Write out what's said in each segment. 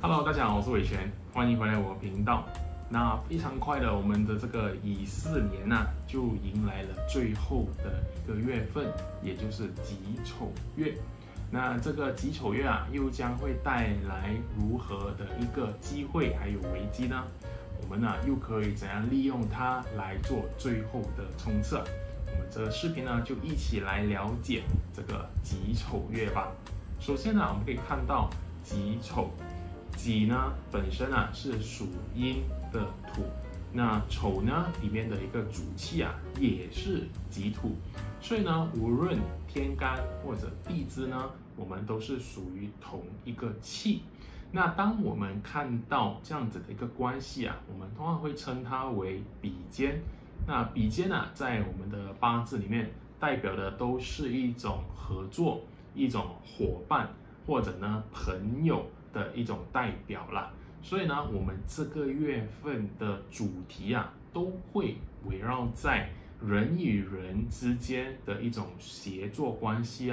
Hello，大家好，我是伟权，欢迎回来我的频道。那非常快的，我们的这个乙巳年就迎来了最后的一个月份，也就是己丑月。那这个己丑月又将会带来如何的一个机会还有危机呢？我们又可以怎样利用它来做最后的冲刺？我们这个视频就一起来了解这个己丑月吧。首先我们可以看到己丑。己呢本身是属阴的土，那丑呢里面的一个主气也是己土，所以呢无论天干或者地支呢，我们都是属于同一个气。那当我们看到这样子的一个关系我们通常会称它为比肩。那比肩在我们的八字里面代表的都是一种合作、一种伙伴或者呢朋友的一种代表啦，所以呢，我们这个月份的主题都会围绕在人与人之间的一种协作关系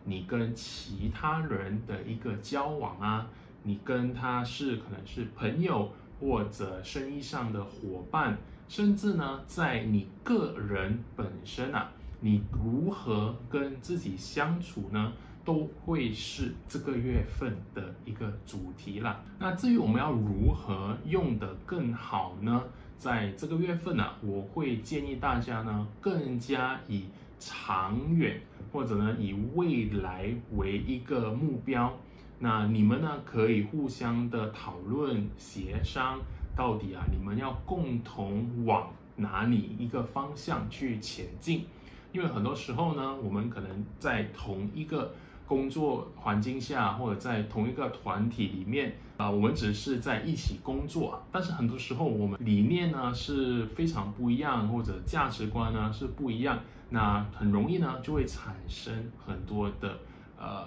你跟其他人的一个交往你跟他可能是朋友或者生意上的伙伴，甚至呢，在你个人本身你如何跟自己相处呢？都会是这个月份的一个主题啦。那至于我们要如何用得更好呢？在这个月份我会建议大家呢，更加以长远或者呢以未来为一个目标。那你们呢可以互相的讨论协商，到底你们要共同往哪里一个方向去前进？因为很多时候呢，我们可能在同一个工作环境下，或者在同一个团体里面我们只是在一起工作，但是很多时候我们理念呢是非常不一样，或者价值观呢是不一样，那很容易呢就会产生很多的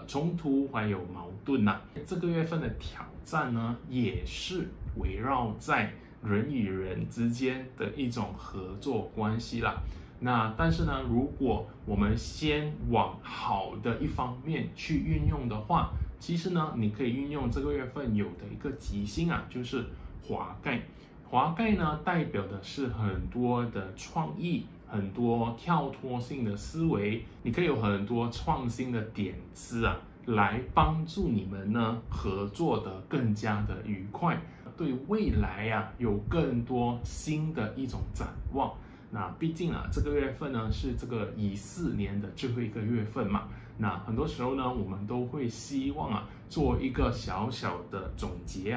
冲突还有矛盾这个月份的挑战呢，也是围绕在人与人之间的一种合作关系啦。那但是呢，如果我们先往好的一方面去运用的话，其实呢，你可以运用这个月份有的一个吉星就是华盖。华盖呢，代表的是很多的创意，很多跳脱性的思维，你可以有很多创新的点子来帮助你们呢合作的更加的愉快，对未来有更多新的一种展望。那毕竟这个月份呢是这个乙巳年的最后一个月份嘛，那很多时候呢我们都会希望做一个小小的总结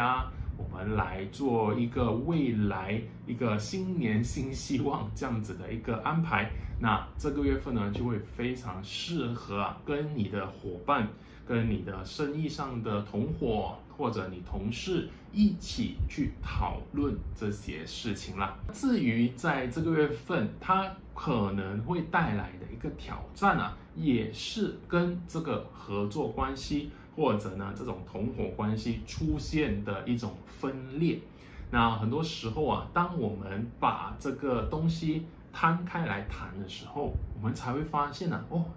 我们来做一个未来一个新年新希望这样子的一个安排。那这个月份呢就会非常适合跟你的伙伴、跟你的生意上的同伙或者你同事一起去讨论这些事情啦。至于在这个月份它可能会带来的一个挑战也是跟这个合作关系或者呢这种同伙关系出现的一种分裂。那很多时候当我们把这个东西摊开来谈的时候，我们才会发现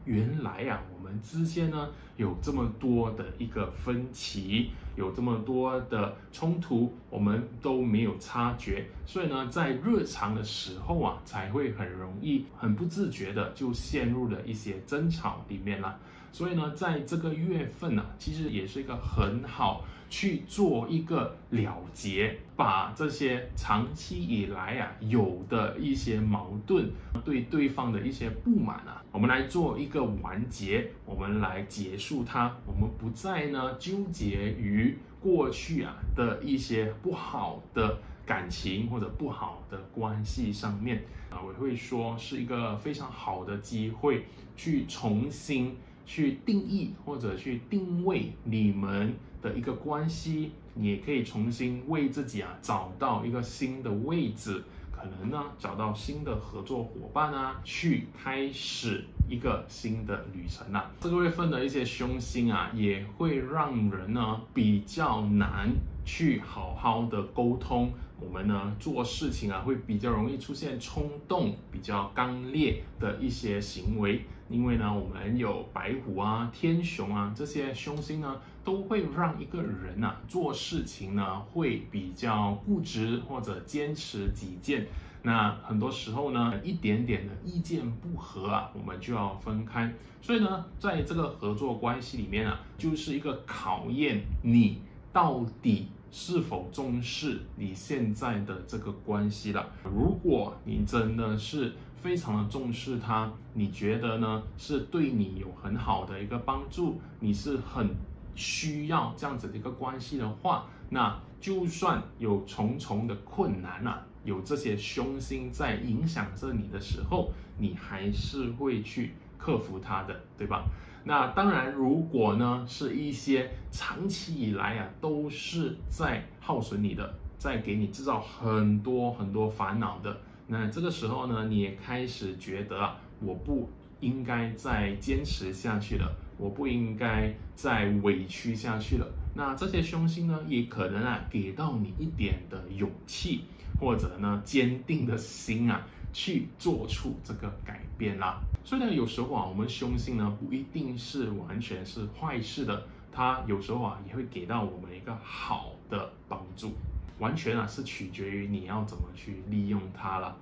原来我们之间呢有这么多的一个分歧，有这么多的冲突，我们都没有察觉，所以呢在日常的时候才会很容易很不自觉的就陷入了一些争吵里面啦。所以呢在这个月份其实也是一个很好去做一个了结，把这些长期以来有的一些矛盾，对对方的一些不满我们来做一个完结，我们来结束它，我们不再呢纠结于过去的一些不好的感情或者不好的关系上面我会说是一个非常好的机会去重新去定义或者去定位你们的一个关系，你也可以重新为自己找到一个新的位置，可能呢找到新的合作伙伴去开始一个新的旅程这个月份的一些凶星也会让人呢比较难去好好的沟通，我们呢做事情啊会比较容易出现冲动、比较刚烈的一些行为，因为呢我们有白虎啊、天雄啊这些凶星呢，都会让一个人啊做事情呢会比较固执或者坚持己见。那很多时候呢，一点点的意见不合啊，我们就要分开。所以呢，在这个合作关系里面啊，就是一个考验你到底是否重视你现在的这个关系了。如果你真的是非常的重视它，你觉得呢是对你有很好的一个帮助，你是很需要这样子的一个关系的话，那就算有重重的困难啊，有这些凶星在影响着你的时候，你还是会去克服它的，对吧？那当然，如果呢是一些长期以来啊都是在耗损你的，在给你制造很多很多烦恼的，那这个时候呢，你也开始觉得啊，我不应该再坚持下去了，我不应该再委屈下去了。那这些凶星呢，也可能啊给到你一点的勇气，或者呢坚定的心啊，去做出这个改变啦。所以呢，有时候啊，我们凶星呢不一定是完全是坏事的，它有时候啊也会给到我们一个好的帮助，完全啊是取决于你要怎么去利用它了。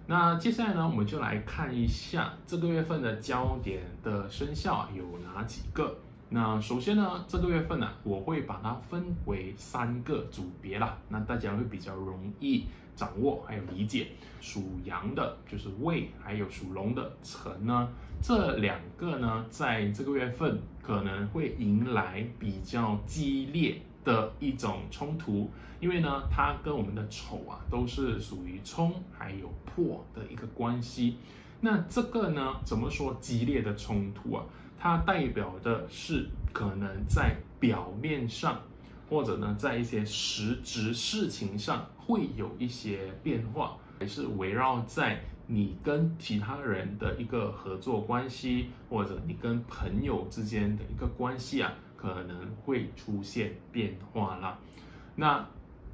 那接下来呢，我们就来看一下这个月份的焦点的生肖有哪几个。那首先呢，这个月份呢，我会把它分为3个组别啦，那大家会比较容易掌握还有理解。属羊的就是未，还有属龙的辰呢，这2个呢，在这个月份可能会迎来比较激烈的一种冲突，因为呢，它跟我们的丑啊都是属于冲还有破的一个关系。那这个呢，怎么说激烈的冲突啊？它代表的是可能在表面上，或者呢，在一些实质事情上会有一些变化，还是围绕在你跟其他人的一个合作关系，或者你跟朋友之间的一个关系啊，可能会出现变化啦。那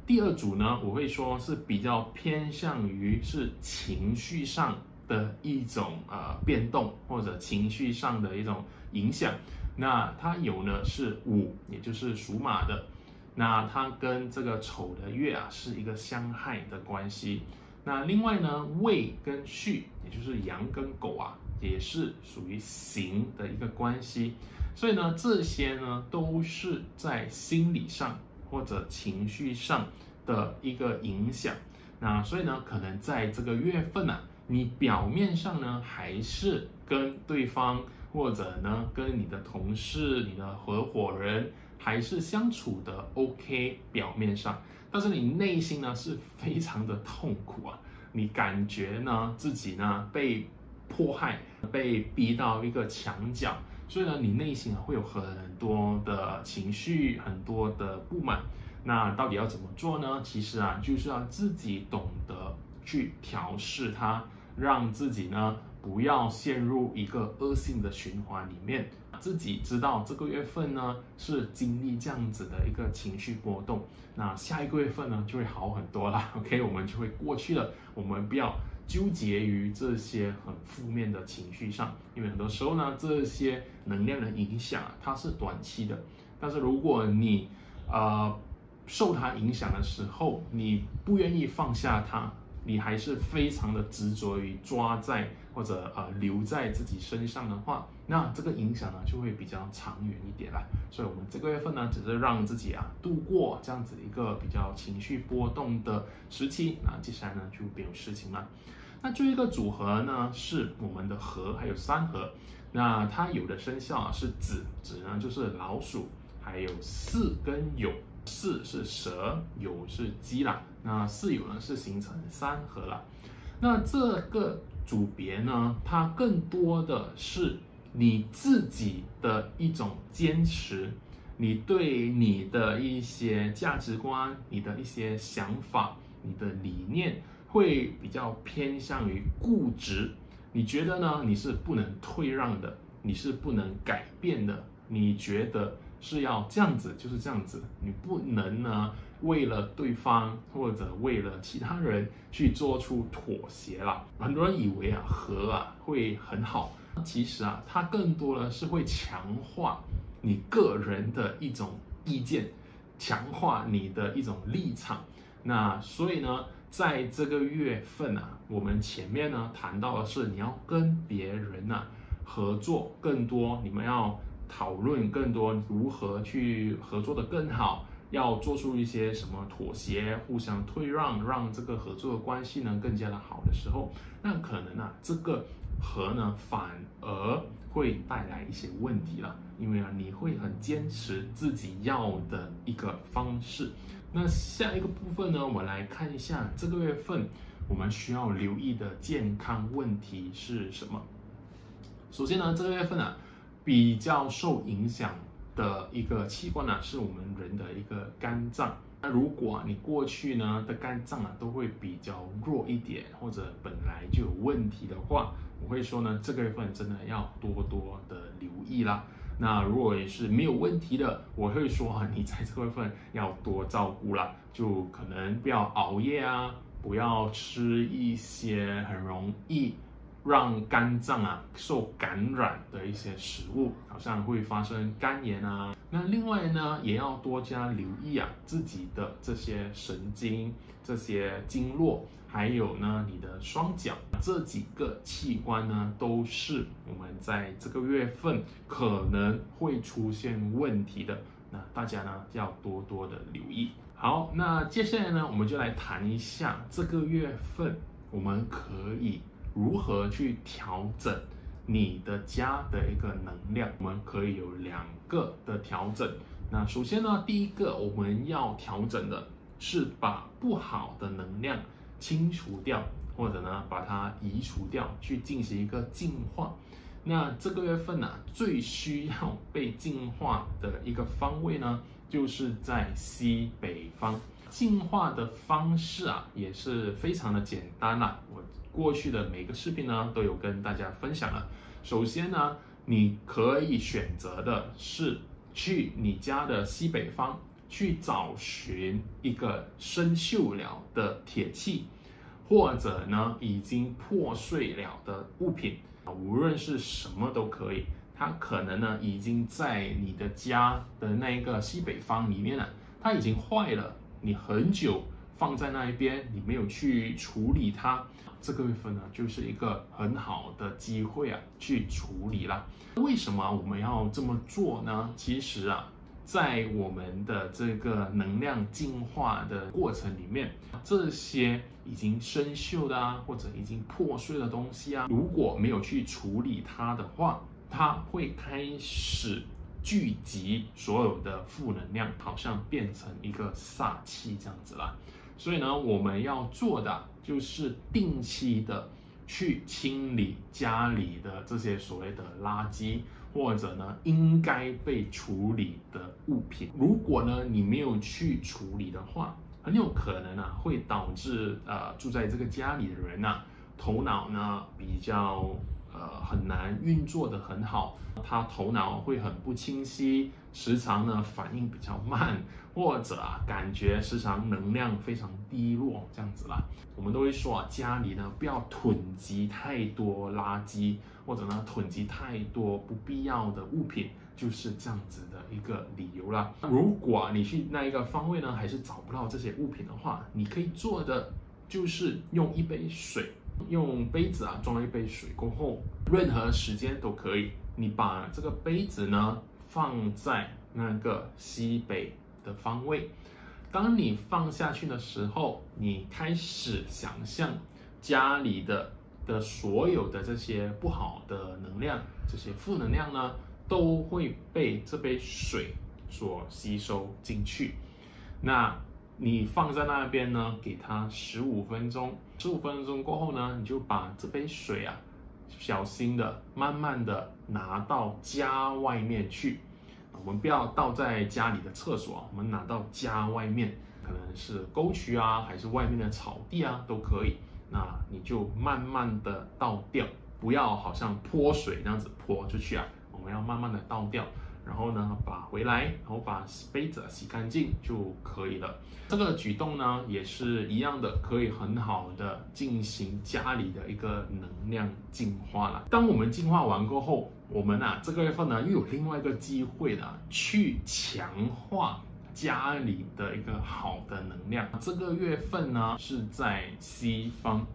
第2组呢，我会说是比较偏向于是情绪上的一种变动，或者情绪上的一种影响。那它有呢是5，也就是属马的，那它跟这个丑的月啊是一个相害的关系。那另外呢，未跟戌，也就是羊跟狗啊，也是属于刑的一个关系。所以呢，这些呢都是在心理上或者情绪上的一个影响。那所以呢，可能在这个月份啊，你表面上呢还是跟对方，或者呢跟你的同事、你的合伙人还是相处的 OK， 表面上，但是你内心呢是非常的痛苦啊，你感觉呢自己呢被迫害，被逼到一个墙角，所以呢你内心会有很多的情绪，很多的不满。那到底要怎么做呢？其实啊，就是要自己懂得去调试它，让自己呢不要陷入一个恶性的循环里面。自己知道这个月份呢是经历这样子的一个情绪波动，那下一个月份呢就会好很多啦。OK， 我们就会过去了。我们不要纠结于这些很负面的情绪上，因为很多时候呢，这些能量的影响它是短期的，但是如果你受它影响的时候，你不愿意放下它，你还是非常的执着于抓在或者留在自己身上的话，那这个影响呢就会比较长远一点啦。所以我们这个月份呢，只是让自己度过这样子一个比较情绪波动的时期，那接下来呢就没有事情了。那最后一个组合呢是我们的合还有3合，那它有的生肖是子，子呢就是老鼠，还有巳跟酉。巳是蛇，酉是鸡啦，那巳酉呢是形成3合啦。那这个组别呢，它更多的是你自己的一种坚持，你对你的一些价值观、你的一些想法、你的理念会比较偏向于固执。你觉得呢？你是不能退让的，你是不能改变的。你觉得是要这样子就是这样子，你不能呢为了对方或者为了其他人去做出妥协啦。很多人以为啊和啊会很好，其实啊它更多的是会强化你个人的一种意见，强化你的一种立场。那所以呢，在这个月份啊，我们前面呢谈到的是你要跟别人啊合作更多，你们要讨论更多如何去合作的更好，要做出一些什么妥协，互相退让，让这个合作的关系呢更加的好的时候，那可能啊这个和呢反而会带来一些问题了，因为啊你会很坚持自己要的一个方式。那下一个部分呢，我们来看一下这个月份我们需要留意的健康问题是什么。首先呢，这个月份啊比较受影响的一个器官呢，是我们人的一个肝脏。那如果你过去呢的肝脏啊都会比较弱一点，或者本来就有问题的话，我会说呢，这个月份真的要多多的留意啦。那如果也是没有问题的，我会说啊，你在这个月份要多照顾啦，就可能不要熬夜啊，不要吃一些很容易让肝脏啊受感染的一些食物，好像会发生肝炎啊。那另外呢，也要多加留意啊自己的这些神经、这些经络，还有呢你的双脚这几个器官呢，都是我们在这个月份可能会出现问题的。那大家呢要多多的留意。好，那接下来呢，我们就来谈一下这个月份我们可以如何去调整你的家的一个能量。我们可以有2个的调整。那首先呢，第一个我们要调整的是把不好的能量清除掉，或者呢把它移除掉，去进行一个净化。那这个月份啊，最需要被净化的一个方位呢，就是在西北方。净化的方式啊，也是非常的简单啦。我过去的每个视频呢，都有跟大家分享了。首先呢，你可以选择的是去你家的西北方去找寻一个生锈了的铁器，或者呢已经破碎了的物品，无论是什么都可以。它可能呢已经在你的家的那个西北方里面了，它已经坏了，你很久放在那一边，你没有去处理它，这个月份呢就是一个很好的机会啊，去处理啦。为什么我们要这么做呢？其实啊，在我们的这个能量净化的过程里面，这些已经生锈的啊，或者已经破碎的东西啊，如果没有去处理它的话，它会开始聚集所有的负能量，好像变成一个煞气这样子啦。所以呢，我们要做的就是定期的去清理家里的这些所谓的垃圾，或者呢应该被处理的物品。如果呢你没有去处理的话，很有可能啊会导致住在这个家里的人啊，头脑呢比较很难运作的很好，他头脑会很不清晰，时常呢反应比较慢，或者感觉时常能量非常低落这样子啦。我们都会说家里呢不要囤积太多垃圾，或者呢囤积太多不必要的物品，就是这样子的一个理由啦。如果你去那一个方位呢还是找不到这些物品的话，你可以做的就是用一杯水，用杯子装一杯水过后，任何时间都可以，你把这个杯子呢放在那个西北的方位。当你放下去的时候，你开始想象家里的所有的这些不好的能量，这些负能量呢，都会被这杯水所吸收进去。那你放在那边呢，给它15分钟，15分钟过后呢，你就把这杯水小心的、慢慢的拿到家外面去。我们不要倒在家里的厕所，我们拿到家外面，可能是沟渠还是外面的草地都可以。那你就慢慢的倒掉，不要好像泼水那样子泼出去我们要慢慢的倒掉，然后呢把回来，然后把杯子洗干净就可以了。这个举动呢也是一样的，可以很好的进行家里的一个能量净化了。当我们净化完过后，我们这个月份呢又有另外一个机会呢去强化家里的一个好的能量。这个月份呢是在西方，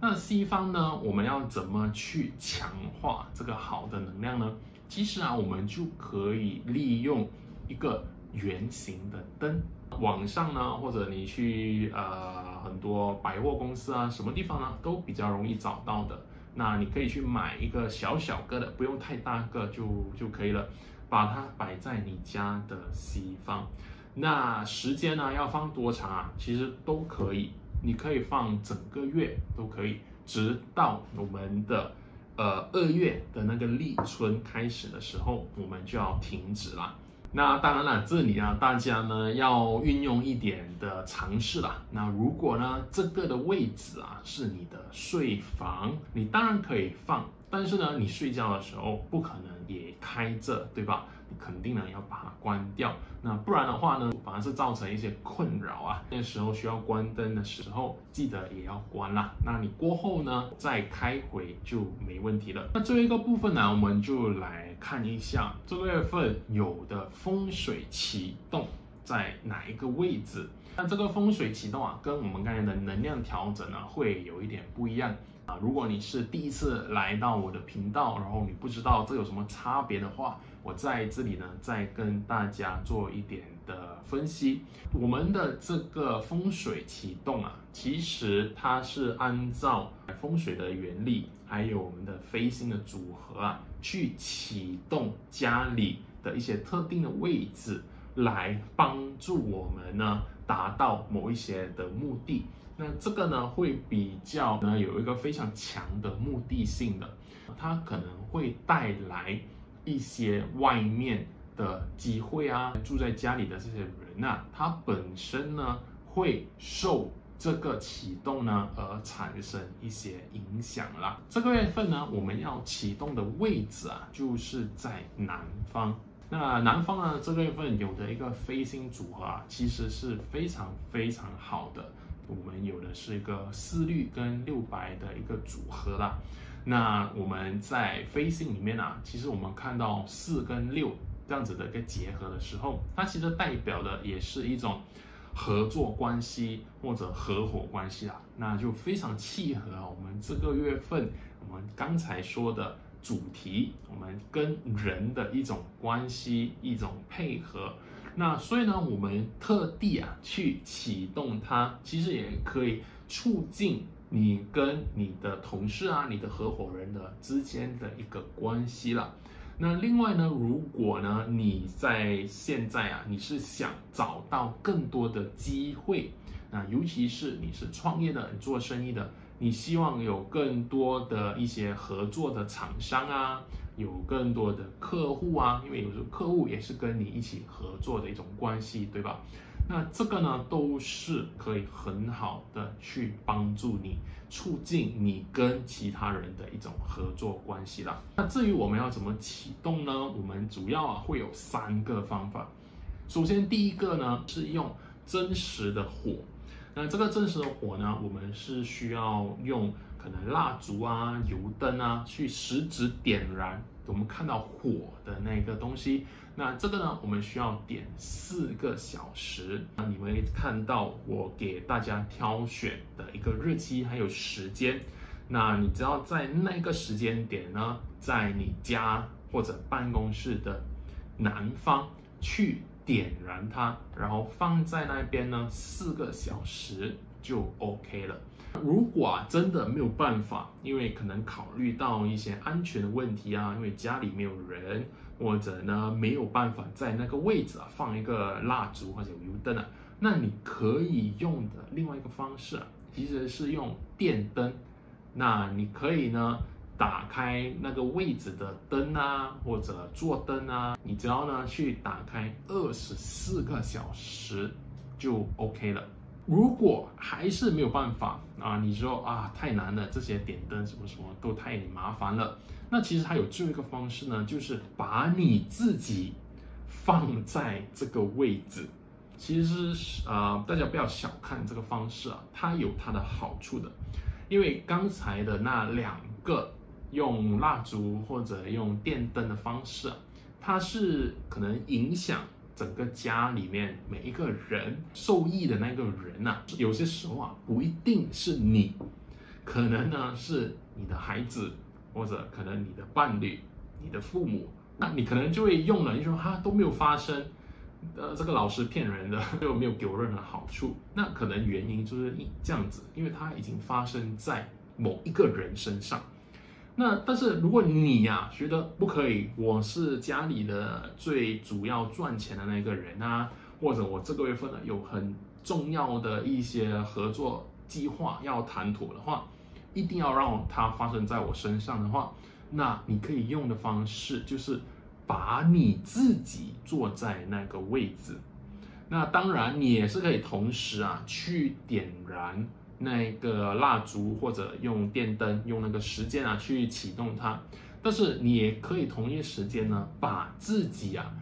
那西方呢我们要怎么去强化这个好的能量呢？其实我们就可以利用一个圆形的灯，网上呢或者你去很多百货公司什么地方呢都比较容易找到的。那你可以去买一个小小个的，不用太大个就可以了，把它摆在你家的西方。那时间呢要放多长其实都可以，你可以放整个月都可以，直到我们的2月的那个立春开始的时候，我们就要停止啦。那当然了，这里大家呢要运用一点的尝试啦。那如果呢这个的位置是你的睡房，你当然可以放，但是呢你睡觉的时候不可能也开着，对吧？你肯定呢要把它关掉，那不然的话呢反而是造成一些困扰那时候需要关灯的时候记得也要关啦。那你过后呢再开回就没问题了。那最后一个部分呢，我们就来看一下这个月份有的风水启动在哪一个位置。那这个风水启动跟我们刚才的能量调整呢会有一点不一样如果你是第一次来到我的频道，然后你不知道这有什么差别的话，我在这里呢再跟大家做一点的分析。我们的这个风水启动其实它是按照风水的原理，还有我们的飞星的组合去启动家里的一些特定的位置，来帮助我们呢达到某一些的目的。那这个呢会比较有一个非常强的目的性的，它可能会带来一些外面的机会住在家里的这些人他本身呢会受这个启动呢而产生一些影响啦。这个月份呢我们要启动的位置就是在南方。那南方呢这个月份有的一个飞星组合其实是非常非常好的。我们有的是一个4绿跟6白的一个组合啦。那我们在飞星里面其实我们看到4跟6这样子的一个结合的时候，它其实代表的也是一种合作关系或者合伙关系那就非常契合我们这个月份我们刚才说的主题，我们跟人的一种关系，一种配合。那所以呢我们特地去启动它，其实也可以促进你跟你的同事你的合伙人的之间的一个关系了。那另外呢，如果呢你在现在你是想找到更多的机会，那尤其是你是创业的，你做生意的，你希望有更多的一些合作的厂商有更多的客户因为有时候客户也是跟你一起合作的一种关系，对吧？那这个呢都是可以很好的去帮助你促进你跟其他人的一种合作关系啦。那至于我们要怎么启动呢？我们主要会有3个方法。首先第一个呢是用真实的火。那这个真实的火呢，我们是需要用可能蜡烛油灯去实质点燃我们看到火的那个东西。那这个呢我们需要点4个小时。那你们会看到我给大家挑选的一个日期还有时间，那你只要在那个时间点呢，在你家或者办公室的南方去点燃它，然后放在那边呢4个小时就 OK 了。如果真的没有办法，因为可能考虑到一些安全的问题因为家里没有人，或者呢没有办法在那个位置放一个蜡烛或者油灯那你可以用的另外一个方式其实是用电灯。那你可以呢打开那个位置的灯或者座灯你只要呢去打开24个小时就 OK 了。如果还是没有办法你说太难了，这些点灯什么什么都太麻烦了，那其实还有最后一个方式呢，就是把你自己放在这个位置。其实大家不要小看这个方式啊，它有它的好处的。因为刚才的那两个用蜡烛或者用电灯的方式啊，它是可能影响整个家里面每一个人受益的那个人啊，有些时候啊不一定是你，可能呢是你的孩子，或者可能你的伴侣、你的父母，那你可能就会用了，你说哈都没有发生。这个老师骗人的，就没有给我任何好处。那可能原因就是这样子，因为它已经发生在某一个人身上。那但是如果你呀觉得不可以，我是家里的最主要赚钱的那个人啊，或者我这个月份呢有很重要的一些合作计划要谈妥的话，一定要让它发生在我身上的话，那你可以用的方式就是把你自己坐在那个位置。那当然你也是可以同时啊去点燃那个蜡烛，或者用电灯用那个时间啊去启动它，但是你也可以同一时间呢把自己啊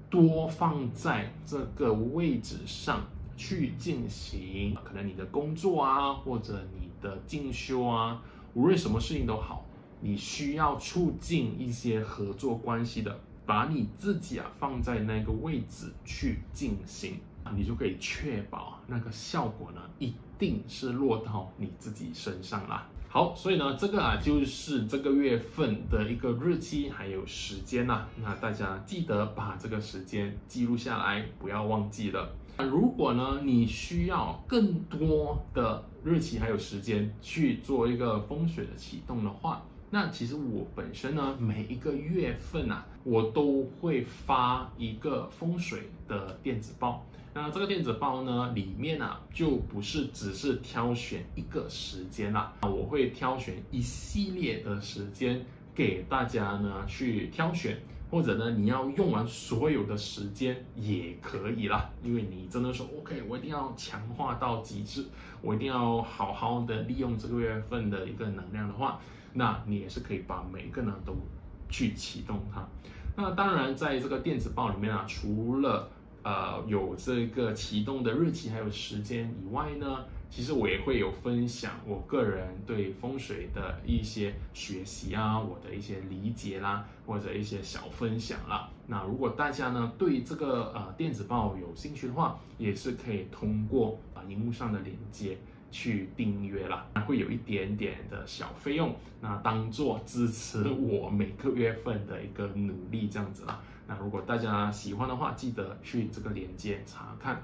多放在这个位置上去进行可能你的工作啊，或者你的进修啊，无论什么事情都好，你需要促进一些合作关系的，把你自己啊放在那个位置去进行，你就可以确保那个效果呢一定是落到你自己身上啦。好，所以呢这个啊就是这个月份的一个日期还有时间啦，那大家记得把这个时间记录下来，不要忘记了。如果呢你需要更多的日期还有时间去做一个风水的启动的话，那其实我本身呢每一个月份啊我都会发一个风水的电子报。那这个电子报呢里面啊就不是只是挑选一个时间啦，我会挑选一系列的时间给大家呢去挑选，或者呢你要用完所有的时间也可以啦。因为你真的说 OK 我一定要强化到极致，我一定要好好的利用这个月份的一个能量的话，那你也是可以把每一个呢都去启动它。那当然在这个电子报里面啊，除了有这个启动的日期还有时间以外呢，其实我也会有分享我个人对风水的一些学习啊，我的一些理解啦，或者一些小分享啦。那如果大家呢对这个电子报有兴趣的话，也是可以通过荧幕上的链接去订阅啦，会有一点点的小费用，那当做支持我每个月份的一个努力这样子啦。那如果大家喜欢的话，记得去这个链接查看。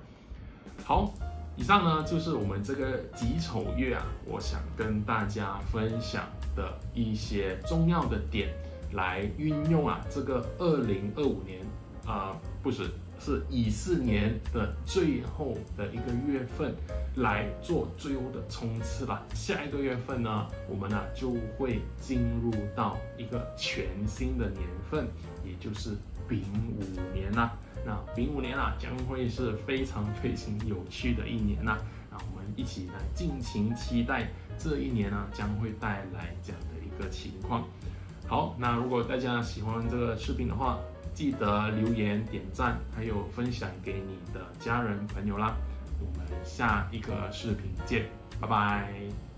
好，以上呢就是我们这个己丑月啊，我想跟大家分享的一些重要的点，来运用啊这个2025年不是乙巳年的最后的一个月份来做最后的冲刺啦。下一个月份呢，我们呢就会进入到一个全新的年份，也就是丙午年啦。那丙午年啊，将会是非常非常有趣的一年啦。那我们一起来尽情期待这一年呢，将会带来这样的一个情况。好，那如果大家喜欢这个视频的话，记得留言、点赞，还有分享给你的家人朋友啦。我们下一个视频见，拜拜。